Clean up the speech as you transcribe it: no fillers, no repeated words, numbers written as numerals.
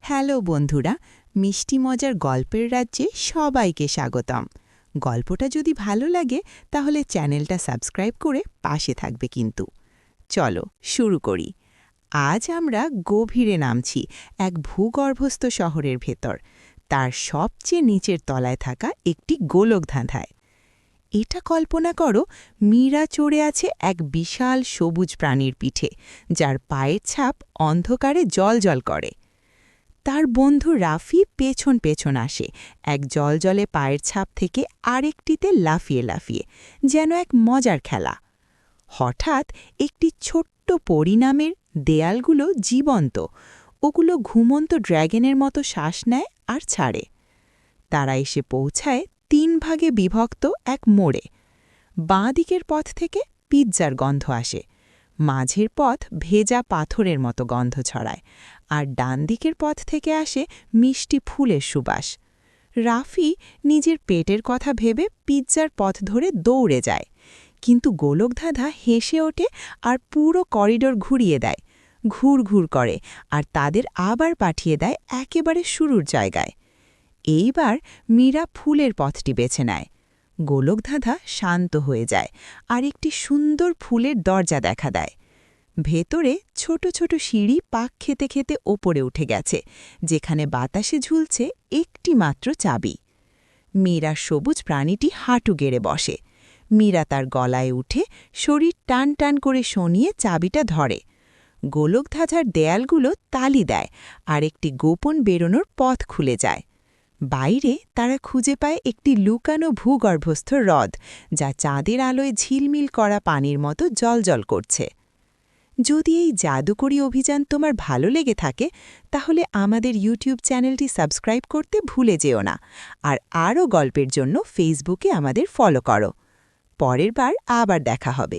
Hello বন্ধুরা, মিষ্টি মজার গল্পের রাজ্যে সবাইকে স্বাগতম। গল্পটা যদি ভালো লাগে তাহলে চ্যানেলটা সাবস্ক্রাইব করে পাশে থাকবে কিন্তু। চলো শুরু করি। আজ আমরা গভীরে নামছি এক ভূগর্ভস্থ শহরের ভেতর, তার সবচেয়ে নিচের তলায় থাকা একটি গোলকধাঁধায়। এটা কল্পনা করো, মীরা চড়ে আছে এক বিশাল সবুজ প্রাণীর পিঠে, যার পায়ের ছাপ অন্ধকারে জ্বলজ্বল করে। তার বন্ধু রাফি পেছন পেছন আসে, এক জলজলে পায়ের ছাপ থেকে আরেকটিতে লাফিয়ে লাফিয়ে, যেন এক মজার খেলা। হঠাৎ একটি ছোট্ট পরিণামের দেয়ালগুলো জীবন্ত, ওগুলো ঘুমন্ত ড্র্যাগনের মতো শ্বাস নেয় আর ছাড়ে। তারা এসে পৌঁছায় ৩ ভাগে বিভক্ত এক মোড়ে। বাঁ দিকের পথ থেকে পিৎজার গন্ধ আসে, মাঝের পথ ভেজা পাথরের মতো গন্ধ ছড়ায়, আর ডান দিকের পথ থেকে আসে মিষ্টি ফুলের সুবাস। রাফি নিজের পেটের কথা ভেবে পিৎজার পথ ধরে দৌড়ে যায়, কিন্তু গোলকধাঁধা হেসে ওঠে আর পুরো করিডোর ঘুরিয়ে দেয়, ঘুর ঘুর করে, আর তাদের আবার পাঠিয়ে দেয় একেবারে শুরুর জায়গায়। এইবার মীরা ফুলের পথটি বেছে নেয়। গোলকধাঁধা শান্ত হয়ে যায় আর একটি সুন্দর ফুলের দরজা দেখা দেয়। ভেতরে ছোট ছোট সিঁড়ি পাক খেতে খেতে ওপরে উঠে গেছে, যেখানে বাতাসে ঝুলছে একটি মাত্র চাবি। মীরা সবুজ প্রাণীটি হাঁটু গেড়ে বসে। মীরা তার গলায় উঠে শরীর টান টান করে শনিয়ে চাবিটা ধরে। গোলকধাঁধার দেয়ালগুলো তালি দেয় আর একটি গোপন বেরোনোর পথ খুলে যায়। বাইরে তারা খুঁজে পায় একটি লুকানো ভূগর্ভস্থ হ্রদ, যা চাঁদের আলোয় ঝিলমিল করা পানির মতো জ্বলজ্বল করছে। যদি এই জাদুকরী অভিযান তোমার ভালো লেগে থাকে, তাহলে আমাদের ইউটিউব চ্যানেলটি সাবস্ক্রাইব করতে ভুলে যেও না, আর আরও গল্পের জন্য ফেসবুকে আমাদের ফলো করো। পরের বার আবার দেখা হবে।